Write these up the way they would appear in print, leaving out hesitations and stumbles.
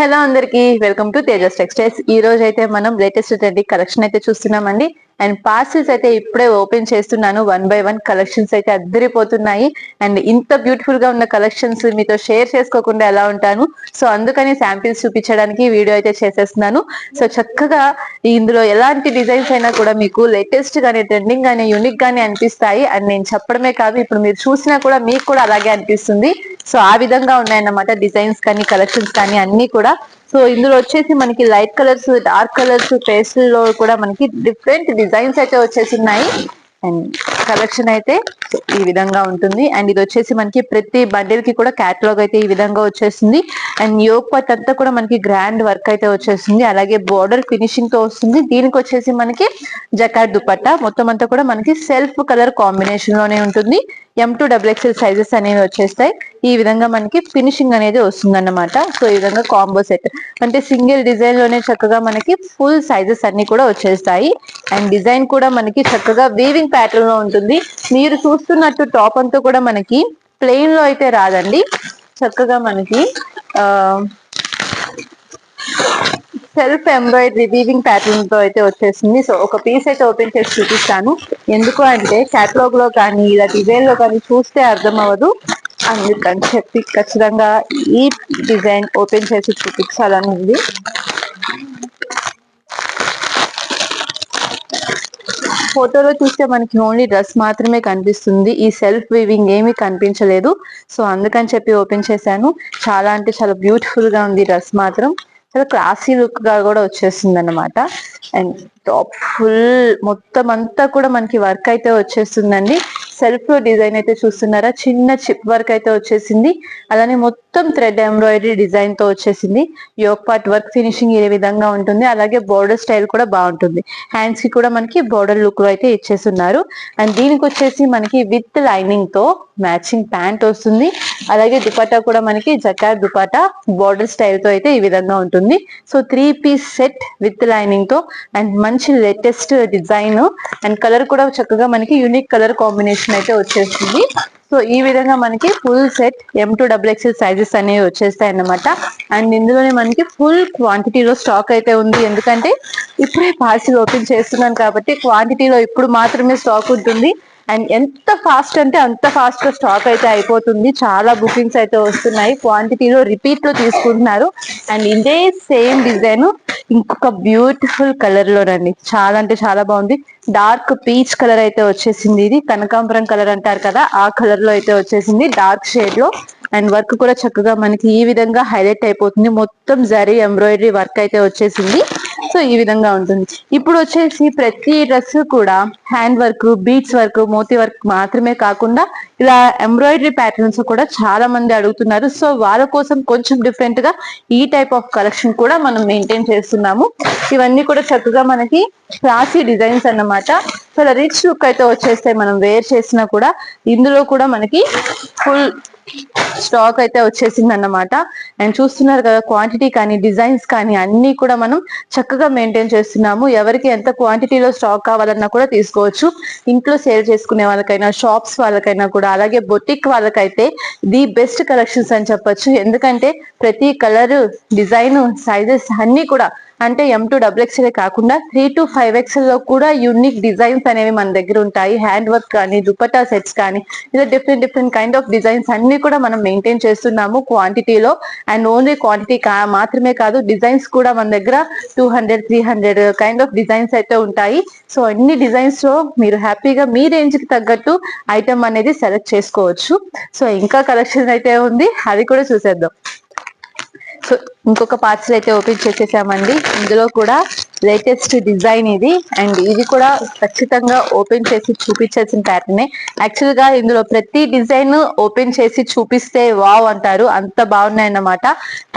Hello అందరికి welcome to Tejas textiles. ఈ రోజు అయితే మనం లేటెస్ట్ ట్రెండింగ్ కలెక్షన్ అయితే చూస్తున్నామండి. అండ్ పార్సిల్స్ అయితే ఇప్పుడే ఓపెన్ చేస్తున్నాను. 1 by 1 కలెక్షన్స్ అయితే అద్దరిపోతున్నాయి. అండ్ ఇంత బ్యూటిఫుల్ గా ఉన్న కలెక్షన్స్ మీతో షేర్ చేసుకోకుండా ఎలా ఉంటాను. సో అందుకని శాంపిల్స్ చూపించడానికి వీడియో అయితే చేసేస్తున్నాను. సో చక్కగా ఇందులో ఎలాంటి డిజైన్స్ అయినా కూడా మీకు లేటెస్ట్ గానే ట్రెండింగ్ గానే యూనిక్ గానే అనిపిస్తాయి. అండ్ నేను చెప్పడమే కాదు, ఇప్పుడు మీరు చూసినా కూడా మీకు కూడా అలాగే అనిపిస్తుంది. సో ఆ విధంగా ఉన్నాయన్నమాట డిజైన్స్ కానీ కలెక్షన్స్ కానీ అన్ని కూడా. సో ఇందులో వచ్చేసి మనకి light colours, dark colours, pastel లో కూడా మనకి డిఫరెంట్ డిజైన్స్ అయితే వచ్చేసి ఉన్నాయి. అండ్ కలెక్షన్ అయితే ఈ విధంగా ఉంటుంది. అండ్ ఇది వచ్చేసి మనకి ప్రతి బండిల్ కి కూడా క్యాటలాగ్ అయితే ఈ విధంగా వచ్చేసింది. అండ్ యోగ్ పార్ట్ అంతా కూడా మనకి గ్రాండ్ వర్క్ అయితే వచ్చేసింది. అలాగే బోర్డర్ ఫినిషింగ్ తో వస్తుంది. దీనికి వచ్చేసి మనకి జకార్డ్ దుపట్టా మొత్తం అంతా కూడా మనకి సెల్ఫ్ కలర్ కాంబినేషన్ లోనే ఉంటుంది. M2XXL సైజెస్ అనేవి వచ్చేస్తాయి. ఈ విధంగా మనకి ఫినిషింగ్ అనేది వస్తుంది అన్నమాట. సో ఈ విధంగా కాంబో సెట్ అంటే సింగిల్ డిజైన్ లోనే చక్కగా మనకి ఫుల్ సైజెస్ అన్ని కూడా వచ్చేస్తాయి. అండ్ డిజైన్ కూడా మనకి చక్కగా వీవింగ్ ప్యాటర్న్ లో ఉంటుంది. మీరు చూస్తున్నట్టు టాప్ అంతా కూడా మనకి ప్లెయిన్ లో అయితే రాదండి. చక్కగా మనకి సెల్ఫ్ ఎంబ్రాయిడరీ వీవింగ్ ప్యాటర్న్ తో అయితే వచ్చేసింది. సో ఒక పీస్ అయితే ఓపెన్ చేసి చూపిస్తాను. ఎందుకు అంటే క్యాటలాగ్ లో కానీ ఇలా డిజైన్ లో కానీ చూస్తే అర్థం అవ్వదు. అందుకని చెప్పి ఖచ్చితంగా ఈ డిజైన్ ఓపెన్ చేసి చూపించాలని ఉంది. ఫోటోలో చూస్తే మనకి ఓన్లీ డ్రెస్ మాత్రమే కనిపిస్తుంది. ఈ సెల్ఫ్ వీవింగ్ ఏమీ కనిపించలేదు. సో అందుకని చెప్పి ఓపెన్ చేశాను. చాలా అంటే చాలా బ్యూటిఫుల్ గా ఉంది. డ్రెస్ మాత్రం చాలా క్లాసీ లుక్ గా కూడా వచ్చేస్తుంది అన్నమాట. అండ్ టాప్ ఫుల్ మొత్తం అంతా కూడా మనకి వర్క్ అయితే వచ్చేస్తుందండి. సెల్ఫ్ డిజైన్ అయితే చూస్తున్నారా, చిన్న చిప్ వర్క్ అయితే వచ్చేసింది. అలానే మొత్తం థ్రెడ్ ఎంబ్రాయిడరీ డిజైన్ తో వచ్చేసింది. యోక్ పార్ట్ వర్క్ ఫినిషింగ్ ఏ విధంగా ఉంటుంది. అలాగే బోర్డర్ స్టైల్ కూడా బాగుంటుంది. హ్యాండ్స్ కి కూడా మనకి బోర్డర్ లుక్ లో అయితే ఇచ్చేస్తున్నారు. అండ్ దీనికి వచ్చేసి మనకి విత్ లైనింగ్ తో మ్యాచింగ్ ప్యాంట్ వస్తుంది. అలాగే దుపట్టా కూడా మనకి జకార్డ్ దుపట్టా బోర్డర్ స్టైల్ తో అయితే ఈ విధంగా ఉంటుంది. So 3 piece set with lining తో అండ్ మంచి లేటెస్ట్ డిజైన్ అండ్ కలర్ కూడా చక్కగా మనకి యూనిక్ కలర్ కాంబినేషన్ అయితే వచ్చేస్తుంది. సో ఈ విధంగా మనకి ఫుల్ సెట్ M2XXL సైజెస్ అనేవి వచ్చేస్తాయి అన్నమాట. అండ్ ఇందులోనే మనకి ఫుల్ క్వాంటిటీలో స్టాక్ అయితే ఉంది. ఎందుకంటే ఇప్పుడే పార్సిల్ ఓపెన్ చేస్తున్నాను కాబట్టి క్వాంటిటీలో ఇప్పుడు మాత్రమే స్టాక్ ఉంటుంది. అండ్ ఎంత ఫాస్ట్ అంటే అంత ఫాస్ట్ గా స్టాక్ అయితే అయిపోతుంది. చాలా బుకింగ్స్ అయితే వస్తున్నాయి. క్వాంటిటీలో రిపీట్ లో తీసుకుంటున్నారు. అండ్ ఇదే సేమ్ డిజైన్ ఇంకొక బ్యూటిఫుల్ కలర్ లోనండి. చాలా అంటే చాలా బాగుంది. డార్క్ పీచ్ కలర్ అయితే వచ్చేసింది. ఇది కనకాంబరం కలర్ అంటారు కదా, ఆ కలర్ లో అయితే వచ్చేసింది డార్క్ షేడ్ లో. అండ్ వర్క్ కూడా చక్కగా మనకి ఈ విధంగా హైలైట్ అయిపోతుంది. మొత్తం జరీ ఎంబ్రాయిడరీ వర్క్ అయితే వచ్చేసింది. సో ఈ విధంగా ఉంటుంది. ఇప్పుడు వచ్చేసి ప్రతి డ్రెస్ కూడా హ్యాండ్ వర్క్, బీడ్స్ వర్క్, మోతీ వర్క్ మాత్రమే కాకుండా ఇలా ఎంబ్రాయిడరీ ప్యాటర్న్స్ కూడా చాలా మంది అడుగుతున్నారు. సో వాళ్ళ కోసం కొంచెం డిఫరెంట్ గా ఈ టైప్ ఆఫ్ కలెక్షన్ కూడా మనం మెయింటైన్ చేస్తున్నాము. ఇవన్నీ కూడా చక్కగా మనకి క్లాసీ డిజైన్స్ అన్నమాట. చాలా రిచ్ లుక్ అయితే వచ్చేస్తాయి మనం వేర్ చేసినా కూడా. ఇందులో కూడా మనకి ఫుల్ స్టాక్ అయితే వచ్చేసింది అన్నమాట. అండ్ చూస్తున్నారు కదా, క్వాంటిటీ కానీ డిజైన్స్ కానీ అన్ని కూడా మనం చక్కగా మెయింటైన్ చేస్తున్నాము. ఎవరికి ఎంత క్వాంటిటీలో స్టాక్ కావాలన్నా కూడా తీసుకోవచ్చు. ఇంట్లో సేల్ చేసుకునే వాళ్ళకైనా, షాప్స్ వాళ్ళకైనా కూడా, అలాగే బొటిక్ వాళ్ళకైతే ది బెస్ట్ కలెక్షన్స్ అని చెప్పొచ్చు. ఎందుకంటే ప్రతి కలర్, డిజైన్, సైజెస్ అన్ని కూడా అంటే M2XXL కాకుండా 3 to 5XL లో కూడా యూనిక్ డిజైన్స్ అనేవి మన దగ్గర ఉంటాయి. హ్యాండ్ వర్క్ కానీ, దుపట్టా సెట్స్ కానీ, ఇలా different different kind of designs అన్ని కూడా మనం మెయింటైన్ చేస్తున్నాము క్వాంటిటీలో. అండ్ ఓన్లీ క్వాంటిటీ మాత్రమే కాదు, డిజైన్స్ కూడా మన దగ్గర 200, 300 కైండ్ ఆఫ్ డిజైన్స్ అయితే ఉంటాయి. సో అన్ని డిజైన్స్ లో మీరు హ్యాపీగా మీ రేంజ్ కి తగ్గట్టు ఐటమ్ అనేది సెలెక్ట్ చేసుకోవచ్చు. సో ఇంకా కలెక్షన్ అయితే ఉంది, అది కూడా చూసేద్దాం. సో ఇంకొక పార్సల్ అయితే ఓపెన్ చేసేసామండి. ఇందులో కూడా లేటెస్ట్ డిజైన్ ఇది. అండ్ ఇది కూడా ఖచ్చితంగా ఓపెన్ చేసి చూపించాల్సిన ప్యాటర్నే. యాక్చువల్ గా ఇందులో ప్రతి డిజైన్ ఓపెన్ చేసి చూపిస్తే వావ్ అంటారు, అంత బాగున్నాయన్నమాట.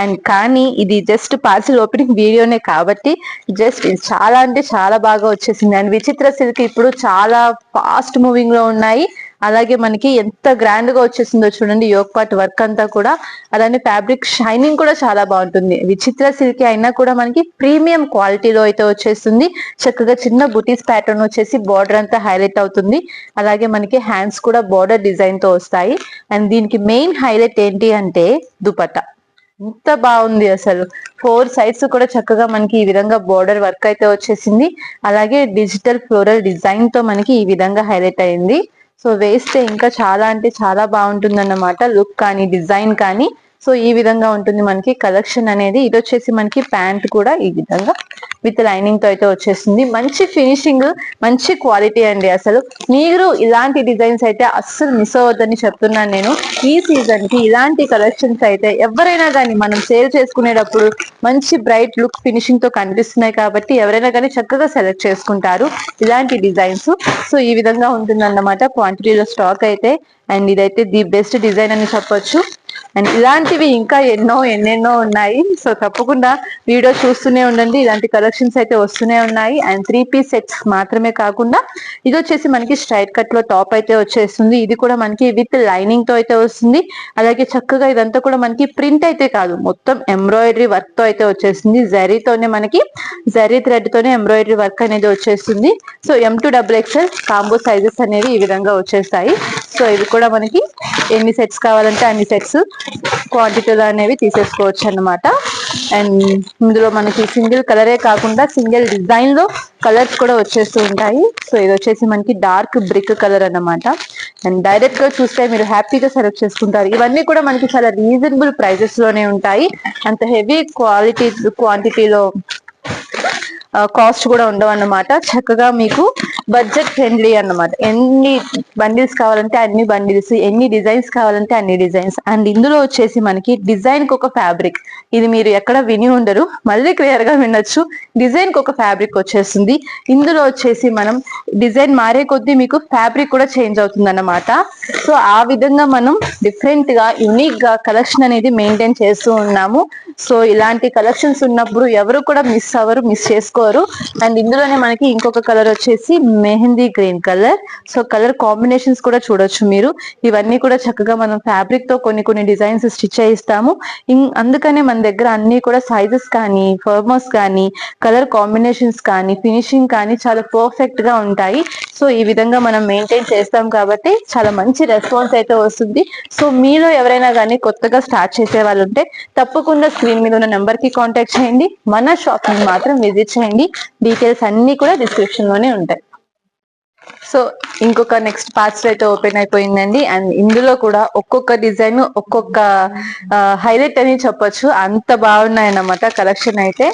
అండ్ కానీ ఇది జస్ట్ పార్సల్ ఓపెనింగ్ వీడియోనే కాబట్టి జస్ట్ ఇది చాలా అంటే చాలా బాగా వచ్చేసింది. అండ్ విచిత్ర సిల్క్ ఇప్పుడు చాలా ఫాస్ట్ మూవింగ్ లో ఉన్నాయి. అలాగే మనకి ఎంత గ్రాండ్ గా వచ్చేసిందో చూడండి, యోక్ పార్ట్ వర్క్ అంతా కూడా. అలానే ఫ్యాబ్రిక్ షైనింగ్ కూడా చాలా బాగుంటుంది. విచిత్ర సిల్క్ అయినా కూడా మనకి ప్రీమియం క్వాలిటీలో అయితే వచ్చేస్తుంది. చక్కగా చిన్న బుటీస్ ప్యాటర్న్ వచ్చేసి బార్డర్ అంతా హైలైట్ అవుతుంది. అలాగే మనకి హ్యాండ్స్ కూడా బార్డర్ డిజైన్ తో వస్తాయి. అండ్ దీనికి మెయిన్ హైలైట్ ఏంటి అంటే దుపట్టా. ఎంత బాగుంది అసలు. 4 సైడ్స్ కూడా చక్కగా మనకి ఈ విధంగా బోర్డర్ వర్క్ అయితే వచ్చేసింది. అలాగే డిజిటల్ ఫ్లోరల్ డిజైన్ తో మనకి ఈ విధంగా హైలైట్ అయింది. సో వేస్తే ఇంకా చాలా అంటే చాలా బాగుంటుంది అన్నమాట, లుక్ కానీ డిజైన్ కానీ. సో ఈ విధంగా ఉంటుంది మనకి కలెక్షన్ అనేది. ఇది వచ్చేసి మనకి ప్యాంట్ కూడా ఈ విధంగా విత్ లైనింగ్ తో అయితే వచ్చేసింది. మంచి ఫినిషింగ్, మంచి క్వాలిటీ అండి. అసలు మీరు ఇలాంటి డిజైన్స్ అయితే అస్సలు మిస్ అవ్వద్దని చెప్తున్నాను నేను. ఈ సీజన్ కి ఇలాంటి కలెక్షన్స్ అయితే ఎవరైనా కానీ మనం సేల్ చేసుకునేటప్పుడు మంచి బ్రైట్ లుక్ ఫినిషింగ్ తో కనిపిస్తున్నాయి కాబట్టి ఎవరైనా కానీ చక్కగా సెలెక్ట్ చేసుకుంటారు ఇలాంటి డిజైన్స్. సో ఈ విధంగా ఉంటుందన్నమాట క్వాంటిటీలో స్టాక్ అయితే. అండ్ ఇదైతే ది బెస్ట్ డిజైన్ అని చెప్పొచ్చు. అండ్ ఇలాంటివి ఇంకా ఎన్నెన్నో ఉన్నాయి. సో తప్పకుండా వీడియో చూస్తూనే ఉండండి, ఇలాంటి కలెక్షన్స్ అయితే వస్తూనే ఉన్నాయి. అండ్ 3 పీస్ సెట్స్ మాత్రమే కాకుండా ఇది వచ్చేసి మనకి స్ట్రైట్ కట్ లో టాప్ అయితే వచ్చేస్తుంది. ఇది కూడా మనకి విత్ లైనింగ్ తో అయితే వస్తుంది. అలాగే చక్కగా ఇదంతా కూడా మనకి ప్రింట్ అయితే కాదు, మొత్తం ఎంబ్రాయిడరీ వర్క్ తో అయితే వచ్చేస్తుంది. జరీతోనే మనకి జరీ థ్రెడ్ తోనే ఎంబ్రాయిడరీ వర్క్ అనేది వచ్చేస్తుంది. సో M2XXL కాంబో సైజెస్ అనేవి ఈ విధంగా వచ్చేస్తాయి. సో ఇవి కూడా మనకి ఎన్ని సెట్స్ కావాలంటే అన్ని సెట్స్ క్వాంటిటీలో అనేవి తీసేసుకోవచ్చు అన్నమాట. అండ్ ఇందులో మనకి సింగిల్ కలరే కాకుండా సింగిల్ డిజైన్ లో కలర్స్ కూడా వచ్చేస్తూ ఉంటాయి. సో ఇది వచ్చేసి మనకి డార్క్ బ్రిక్ కలర్ అన్నమాట. అండ్ డైరెక్ట్ గా చూస్తే మీరు హ్యాపీగా సెలెక్ట్ చేసుకుంటారు. ఇవన్నీ కూడా మనకి చాలా రీజనబుల్ ప్రైజెస్ లోనే ఉంటాయి. అంత హెవీ క్వాంటిటీలో కాస్ట్ కూడా ఉండవు అన్నమాట. చక్కగా మీకు బడ్జెట్ ఫ్రెండ్లీ అన్నమాట. ఎన్ని బండిల్స్ కావాలంటే అన్ని బండిల్స్, ఎన్ని డిజైన్స్ కావాలంటే అన్ని డిజైన్స్. అండ్ ఇందులో వచ్చేసి మనకి డిజైన్ కి ఒక ఫ్యాబ్రిక్, ఇది మీరు ఎక్కడ విని ఉండరు, మళ్ళీ క్లియర్ గా వినొచ్చు. డిజైన్ కి ఒక ఫ్యాబ్రిక్ వచ్చేస్తుంది. ఇందులో వచ్చేసి మనం డిజైన్ మారే కొద్దీ మీకు ఫ్యాబ్రిక్ కూడా చేంజ్ అవుతుంది అన్నమాట. సో ఆ విధంగా మనం డిఫరెంట్ గా యునిక్ గా కలెక్షన్ అనేది మెయింటైన్ చేస్తూ ఉన్నాము. సో ఇలాంటి కలెక్షన్స్ ఉన్నప్పుడు ఎవరు కూడా మిస్ చేసుకోరు. అండ్ ఇందులోనే మనకి ఇంకొక కలర్ వచ్చేసి mehndi green colour. So colour combinations కూడా చూడొచ్చు మీరు. ఇవన్నీ కూడా చక్కగా మనం ఫ్యాబ్రిక్ తో కొన్ని డిజైన్స్ స్టిచ్ చేయిస్తాము. అందుకనే మన దగ్గర అన్ని కూడా సైజెస్ కానీ, ఫార్మర్స్ కానీ, కలర్ కాంబినేషన్స్ కానీ, ఫినిషింగ్ కానీ చాలా పర్ఫెక్ట్ గా ఉంటాయి. సో ఈ విధంగా మనం మెయింటైన్ చేస్తాం కాబట్టి చాలా మంచి రెస్పాన్స్ అయితే వస్తుంది. సో మీలో ఎవరైనా కానీ కొత్తగా స్టార్ట్ చేసే వాళ్ళు ఉంటే తప్పకుండా స్క్రీన్ మీద ఉన్న నెంబర్ కి కాంటాక్ట్ చేయండి. మన షాప్ ని మాత్రం విజిట్ చేయండి. డీటెయిల్స్ అన్ని కూడా డిస్క్రిప్షన్ లోనే ఉంటాయి. సో ఇంకొక నెక్స్ట్ పార్ట్స్ అయితే ఓపెన్ అయిపోయిందండి. అండ్ ఇందులో కూడా ఒక్కొక్క డిజైన్ ఒక్కొక్క హైలైట్ అని చెప్పొచ్చు, అంత బాగున్నాయి అన్నమాట కలెక్షన్ అయితే.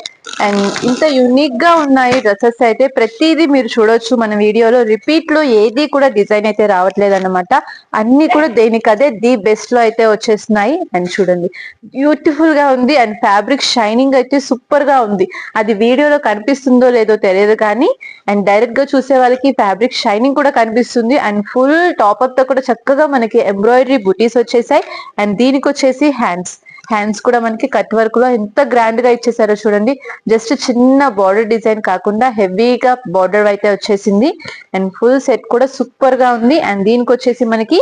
అండ్ ఇంత యూనిక్ గా ఉన్నాయి డ్రెస్సెస్ అయితే. ప్రతిదీ మీరు చూడొచ్చు మన వీడియోలో, రిపీట్ లో ఏది కూడా డిజైన్ అయితే రావట్లేదు అనమాట. అన్ని కూడా దేనికదే ది బెస్ట్ లో అయితే వచ్చేస్తున్నాయి. అండ్ చూడండి బ్యూటిఫుల్ గా ఉంది. అండ్ ఫ్యాబ్రిక్ షైనింగ్ అయితే సూపర్ గా ఉంది. అది వీడియోలో కనిపిస్తుందో లేదో తెలియదు కానీ, అండ్ డైరెక్ట్ గా చూసే వాళ్ళకి ఫ్యాబ్రిక్ షైనింగ్ కూడా కనిపిస్తుంది. అండ్ ఫుల్ టాప్ అప్ తో కూడా చక్కగా మనకి ఎంబ్రాయిడరీ బుటీస్ వచ్చేసాయి. అండ్ దీనికి వచ్చేసి హ్యాండ్స్ కూడా మనకి కట్ వర్క్ లో ఎంత గ్రాండ్ గా ఇచ్చేసారో చూడండి. జస్ట్ చిన్న బార్డర్ డిజైన్ కాకుండా హెవీగా బార్డర్ అయితే వచ్చేసింది. అండ్ ఫుల్ సెట్ కూడా సూపర్ గా ఉంది. అండ్ దీనికి వచ్చేసి మనకి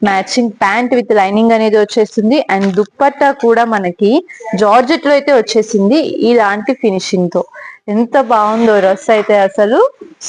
మ్యాచింగ్ ప్యాంట్ విత్ లైనింగ్ అనేది వచ్చేస్తుంది. అండ్ దుప్పట్టా కూడా మనకి జార్జెట్ లో అయితే వచ్చేసింది ఇలాంటి ఫినిషింగ్ తో. ఎంత బాగుందో డ్రెస్ అయితే, అసలు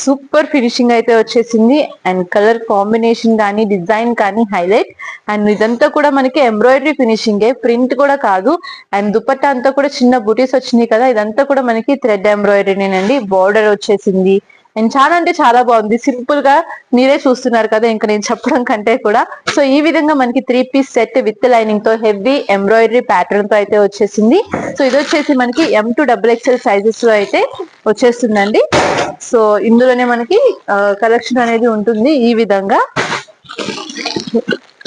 సూపర్ ఫినిషింగ్ అయితే వచ్చేసింది. అండ్ కలర్ కాంబినేషన్ కానీ, డిజైన్ కానీ హైలైట్. అండ్ ఇదంతా కూడా మనకి ఎంబ్రాయిడరీ ఫినిషింగే, ప్రింట్ కూడా కాదు. అండ్ దుపట్టా అంతా కూడా చిన్న బుటీస్ వచ్చినాయి కదా, ఇదంతా కూడా మనకి థ్రెడ్ ఎంబ్రాయిడరీనేనండి. బార్డర్ వచ్చేసింది. అండ్ చాలా అంటే చాలా బాగుంది. సింపుల్ గా మీరే చూస్తున్నారు కదా, ఇంకా నేను చెప్పడం కంటే కూడా. సో ఈ విధంగా మనకి 3 పీస్ సెట్ విత్ లైనింగ్ తో హెవీ ఎంబ్రాయిడరీ ప్యాటర్న్ తో అయితే వచ్చేసింది. సో ఇది వచ్చేసి మనకి M2XXL సైజెస్ లో అయితే వచ్చేస్తుందండి. సో ఇందులోనే మనకి కలెక్షన్ అనేది ఉంటుంది ఈ విధంగా.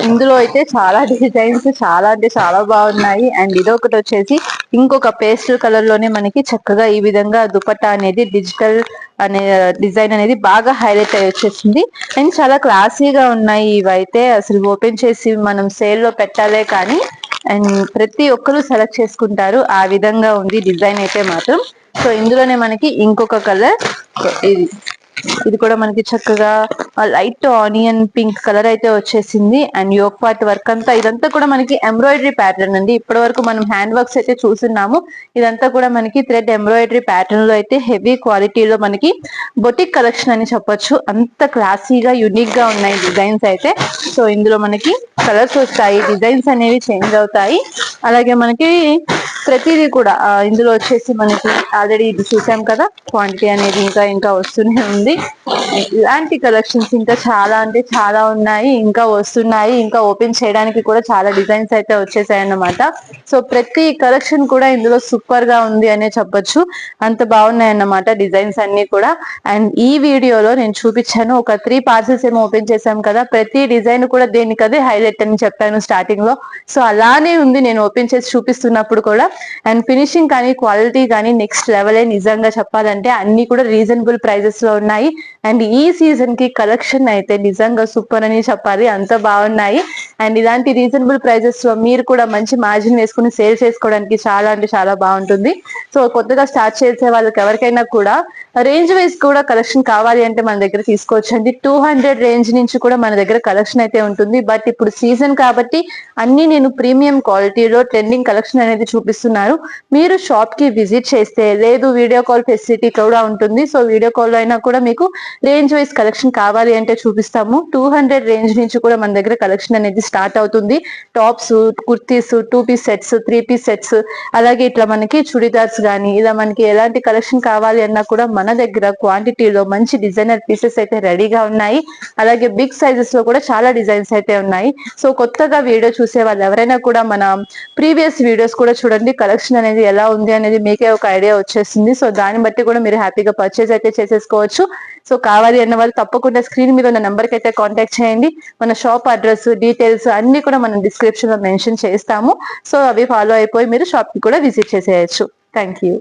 ఇందులో అయితే చాలా డిజైన్స్ చాలా అంటే చాలా బాగున్నాయి. అండ్ ఇదొకటి వచ్చేసి ఇంకొక పేస్టల్ కలర్ లోనే మనకి చక్కగా ఈ విధంగా దుపట్టా అనేది డిజిటల్ అనే డిజైన్ అనేది బాగా హైలైట్ అయ్యి వచ్చేసింది. అండ్ చాలా క్లాసీగా ఉన్నాయి ఇవైతే. అసలు ఓపెన్ చేసి మనం సేల్ లో పెట్టాలే కానీ, అండ్ ప్రతి ఒక్కరూ సెలెక్ట్ చేసుకుంటారు ఆ విధంగా ఉంది డిజైన్ అయితే మాత్రం. సో ఇందులోనే మనకి ఇంకొక కలర్ ఇది ఇది కూడా మనకి చక్కగా లైట్ ఆనియన్ పింక్ కలర్ అయితే వచ్చేసింది. అండ్ యోక్ పార్ట్ వర్క్ అంతా ఇదంతా కూడా మనకి ఎంబ్రాయిడరీ ప్యాటర్న్ అండి. ఇప్పటి వరకు మనం హ్యాండ్ వర్క్స్ అయితే చూస్తున్నాము. ఇదంతా కూడా మనకి థ్రెడ్ ఎంబ్రాయిడరీ ప్యాటర్న్ లో అయితే హెవీ క్వాలిటీలో మనకి బొటిక్ కలెక్షన్ అని చెప్పొచ్చు. అంత క్లాసీగా యూనిక్ గా ఉన్నాయి డిజైన్స్ అయితే. సో ఇందులో మనకి కలర్స్ వస్తాయి, డిజైన్స్ అనేవి చేంజ్ అవుతాయి. అలాగే మనకి ప్రతిదీ కూడా ఇందులో వచ్చేసి మనకి ఆల్రెడీ ఇది చూసాం కదా, క్వాంటిటీ అనేది ఇంకా ఇంకా వస్తూనే ఉంది. ఇలాంటి కలెక్షన్స్ ఇంకా చాలా అంటే చాలా ఉన్నాయి, ఇంకా వస్తున్నాయి. ఇంకా ఓపెన్ చేయడానికి కూడా చాలా డిజైన్స్ అయితే వచ్చేసాయి అన్నమాట. సో ప్రతి కలెక్షన్ కూడా ఇందులో సూపర్ గా ఉంది అనే చెప్పొచ్చు. అంత బాగున్నాయి అన్నమాట డిజైన్స్ అన్ని కూడా. అండ్ ఈ వీడియోలో నేను చూపించాను ఒక 3 పార్సెల్స్ ఏమో ఓపెన్ చేశాం కదా, ప్రతి డిజైన్ కూడా దేనికదే హైలైట్ అని చెప్పాను స్టార్టింగ్ లో. సో అలానే ఉంది నేను ఓపెన్ చేసి చూపిస్తున్నప్పుడు కూడా. అండ్ ఫినిషింగ్ కానీ క్వాలిటీ కానీ నెక్స్ట్ లెవెల్ నిజంగా చెప్పాలంటే. అన్ని కూడా రీజనబుల్ ప్రైజెస్ లో ఉన్నాయి. అండ్ ఈ సీజన్ కి కలెక్షన్ అయితే నిజంగా సూపర్ అని చెప్పాలి, అంత బాగున్నాయి. అండ్ ఇలాంటి రీజనబుల్ ప్రైజెస్ లో మీరు కూడా మంచి మార్జిన్ వేసుకుని సేల్ చేసుకోవడానికి చాలా అంటే చాలా బాగుంటుంది. సో కొత్తగా స్టార్ట్ చేసే వాళ్ళకి ఎవరికైనా కూడా రేంజ్ వైజ్ కూడా కలెక్షన్ కావాలి అంటే మన దగ్గర తీసుకోవచ్చండి. 200 రేంజ్ నుంచి కూడా మన దగ్గర కలెక్షన్ అయితే ఉంటుంది. బట్ ఇప్పుడు సీజన్ కాబట్టి అన్ని నేను ప్రీమియం క్వాలిటీలో ట్రెండింగ్ కలెక్షన్ అనేది చూపిస్తున్నాను. మీరు షాప్ కి విజిట్ చేస్తే, లేదు వీడియో కాల్ ఫెసిలిటీ కూడా ఉంటుంది. సో వీడియో కాల్ అయినా కూడా మీకు రేంజ్ వైజ్ కలెక్షన్ కావాలి అంటే చూపిస్తాము. 200 రేంజ్ నుంచి కూడా మన దగ్గర కలెక్షన్ అనేది స్టార్ట్ అవుతుంది. Tops, kurtis, 2 piece sets, 3 piece sets, అలాగే ఇట్లా మనకి చుడిదార్స్ కానీ ఇలా మనకి ఎలాంటి కలెక్షన్ కావాలి అన్నా కూడా మన దగ్గర క్వాంటిటీలో మంచి డిజైనర్ పీసెస్ అయితే రెడీగా ఉన్నాయి. అలాగే బిగ్ సైజెస్ లో కూడా చాలా డిజైన్స్ అయితే ఉన్నాయి. సో కొత్తగా వీడియో చూసే వాళ్ళు ఎవరైనా కూడా మన ప్రీవియస్ వీడియోస్ కూడా చూడండి, కలెక్షన్ అనేది ఎలా ఉంది అనేది మీకే ఒక ఐడియా వచ్చేస్తుంది. సో దాన్ని బట్టి కూడా మీరు హ్యాపీగా పర్చేజ్ అయితే చేసేసుకోవచ్చు. సో కావాలి అన్న వాళ్ళు తప్పకుండా స్క్రీన్ మీద ఉన్న నెంబర్ కి అయితే కాంటాక్ట్ చేయండి. మన షాప్ అడ్రస్, డీటెయిల్స్ అన్ని కూడా మనం డిస్క్రిప్షన్ లో మెన్షన్ చేస్తాము. సో అవి ఫాలో అయిపోయి మీరు షాప్ కి కూడా విజిట్ చేసేయచ్చు. Thank you.